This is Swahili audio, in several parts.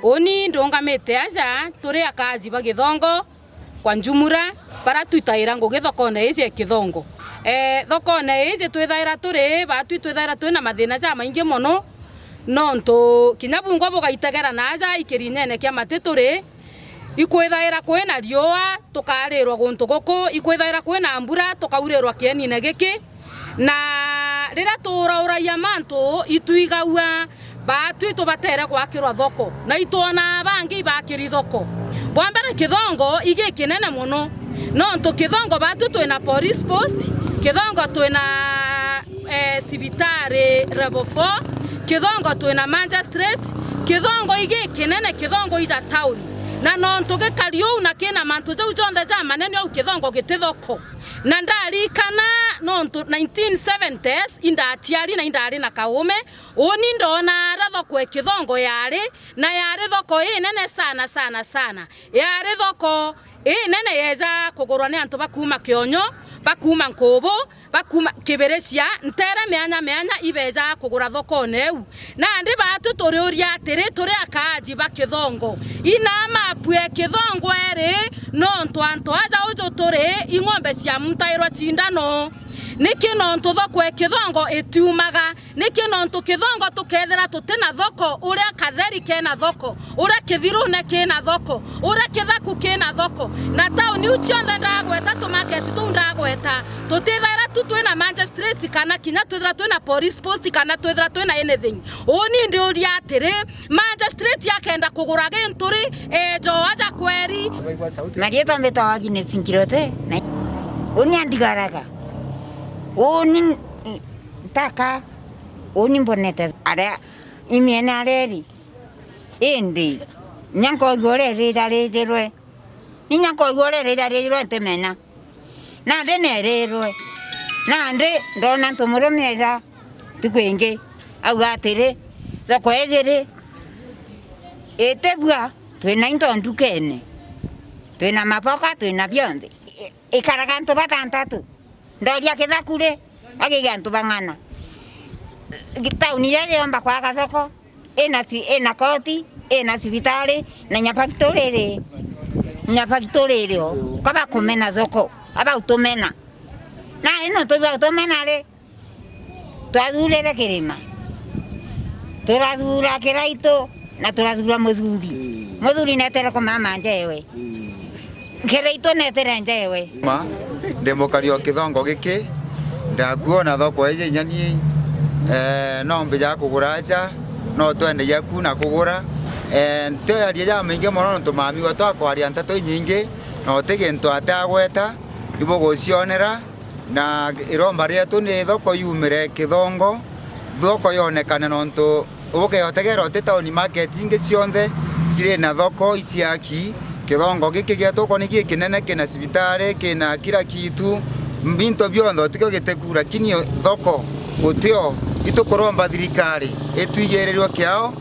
Oni ndongamite aja turi akaji ba Githongo kwa Njumura para twitaira ngugi thokone ici Githongo. Thokone ici twithaira turi twithaira twina mathina ja maingi muno nonto kinya bungwa bugaitegera naja ikirinyene kia mati turi ikwithaira kwina riua tukarirwa guntu guku ikwithaira kwina mbura tukaurirwa kienine giki na rira turauraia mantu ituigaua batu tubatere gwakirwa thoko na itona bangi bakiri thoko bwambere Githongo igi kinene muno nonto Githongo batu twina police post Githongo twina civitare level 4 Githongo twina magistrate Githongo igi kinene Githongo ija town na nonto gikariu na kina mantu jau jonde ja manene au Githongo gitithoko na ndarikana nonto 1970s indatiari na indari na kaume oni ndona thoko Githongo yari na yari thoko nene sana yari thoko nene yeza kugurwa ni antu bakuma Kionyo bakuma Nkobo bakuma Kiberecia ntere meanya ibeja kugura thoko neu na ndi batu turi uria atiri turi akaji ba Githongo ina mapu ya Githongo eri nonto anto aja ujo turi ing'ombe cia mutairwa cindano niki nonto thoko Githongo itiumaga niki nonto Githongo tukethera tutina thoko uria Katheri kena thoko uria Kithirune kena thoko uria Kithaku kena thoko na tauni ucionthe ndagweta tu market tu ndagweta tutithera tu twina magistrate kana kinya twithera twina police post kana twithera twina anything oni ndi uria atiri magistrate yakenda kugura ginturi jo aja kweri Marieta mbetawagi nesinkirote oni andigaraga oni taka oni bonete are imiena reri indi nyanko gore rerwe ni nyanko gore rerwe temena na ndene rerwe na ndi ndona ntumuro meza tukwenge augatire thoko ejere etebwa twina into ndukene twina mapoka twina bionde ikaraganto batantatu ndoria Kithakure agigantu bang'ana tauni ya yomba kwa gathoko ena koti ena civitari na nyapaktorere kaba kumena thoko aba utomena na ino tuba utomena re twathurere kirima turathura kiraito na turathura muthuri netere ko mama njewe kiraito netere njewe ma demokario Githongo giki ndakuona thoko eje nyani no mbija kugura aja no twende yaku na kugura te aria ja mainge mono ntumami wa twakwaria ntato nyingi no tigento atagweta ibo gocionera na iromba rietu ni thoko yumire Githongo thoko yonekana nonto uke otegera otetaoni market inge cionthe sire na thoko isiaki Githongo giki giatuko ni kinene kina civitare kina kila kitu mbinto biondo tikyo gitekura kinio thoko gutio itukoromba thirikari etuigererio kiao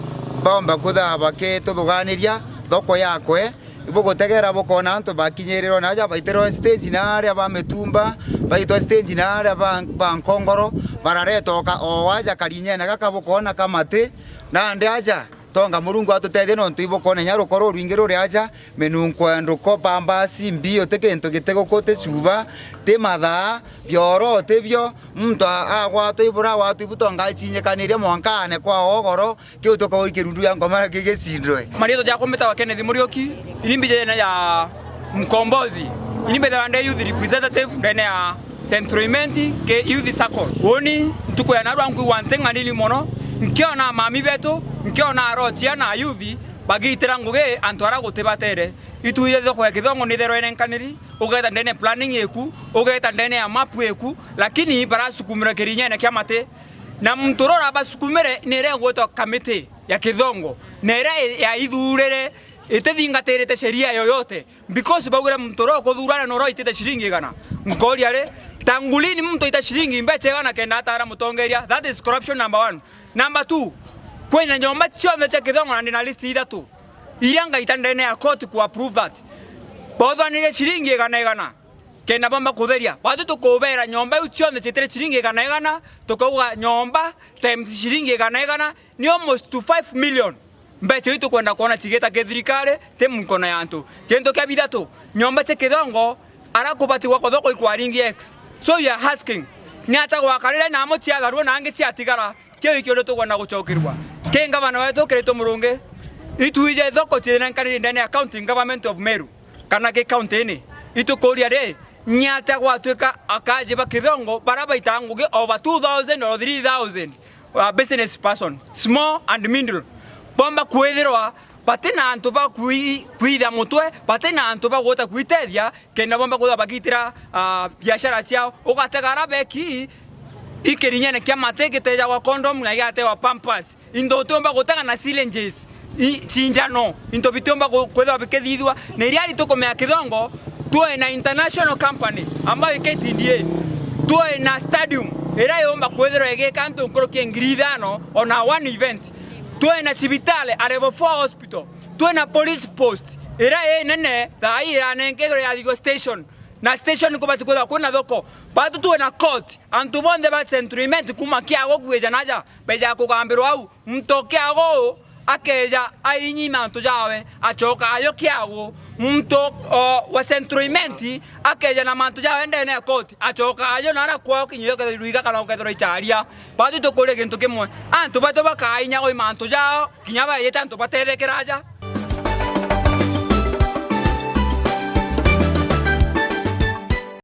bomba kuthaba ke tuthuganiria thoko yakwe ibo gutegera bokona antu bakinyerero naja baitero stage na aria ba Metumba baitwa stage na aria ba Nkongoro bararetoka o waja karinyena gaka bokona kamate na ndi aja tonga Murungu atutethie no ntuibo kone nyarukoro rwingiro riaja menunko nduko pamba simbi otekento gitego kote suba te matha bioro tebio mtu agwa toibura watu ibutonga chinyekaniria mwankane kwa ogoro kiutoka ikirundu ya ngoma gigecindwe marieto ja kometa wa Kenneth Murioki ilimbije na ya mkombozi ilimbe the youth representative ndene ya Centroiment ke youth circle woni ntuko ya narwangu wantenga nili mono nkiona mami beto nkiona rochia na yuthi bagitira nguge antwara gutebatere ituye thoko ya Githongo ni thero enenkaniri ugeta ndene planning yeku ugeta ndene ya map yeku lakini barasukumira kirinyene kiamate na mturora basukumire nere gweto committee ya Githongo nere ya ithurere itethingatirite sheria yoyote because bagure mtoro kuthurana no ro itete shiringi gana ngoli ale tangulini mtu ita shiringi mbeche gana kenda atara mutongeria that is corruption number 1 number 2 kwena nyomba chombe cha Githongo na ndina list ithatu iranga itandene ya court ku approve that bodho ni shiringi gana kenda bomba kutheria watu tukubera nyomba uchonde chitere shiringi gana tukauga nyomba times shiringi gana ni almost to 5 million mbeca itu kwenda kuona chigeta ke thirikari te mkono yantu kintu kia bithatu nyomba che Kithongo arakubatiwa kothoko ikwaringi x so you are asking ni atagwakarire na mo cia tharu na ngi cia tigara kio ikio ndu kwenda guchokirwa ke ngavana wetu kirito murungi ituije thoko china kaniri ndani accounting government of Meru kana ke county ni itukuria ri nyata gwatuika akajiba Kithongo baraba itanguge over 2000 or 3000 business person small and middle bomba kwithirwa patina antu ba kuitha mutwe patina antu ba gota kuitethia kenda bomba kuda bagitira biashara ciao ugategara beki ikirinyane kia matekete ya wa condom na yate wa pampers indo tomba gotanga na syringes chinjano into bitomba kwethwa bikethithwa na iriari tukomea Kithongo tuwe na international company ambayo iketindie tuwe na stadium ira yomba kwethirwa egeka ntu nkorokie ngiri ithano ona one event tuwe na cibitale a level 4 hospital tuwe na police post ira nene thai ira nenkegero ya Thigo station na station ko batukwetha kuna thoko batu tuwe na court antu bonde ba centriment kuma kiago kweja naja beja kugambirwa au mtoke ago akeja ainyima antu jawe achoka ayo kiago mto wa centriment akeja na mantu jawe ndene court achoka ayo nara kwao kinyo ke ruiga kana ukethro icharia batu tukore gintu kimwe antu batu bakainya go mantu jao kinyaba yeta antu baterekeraja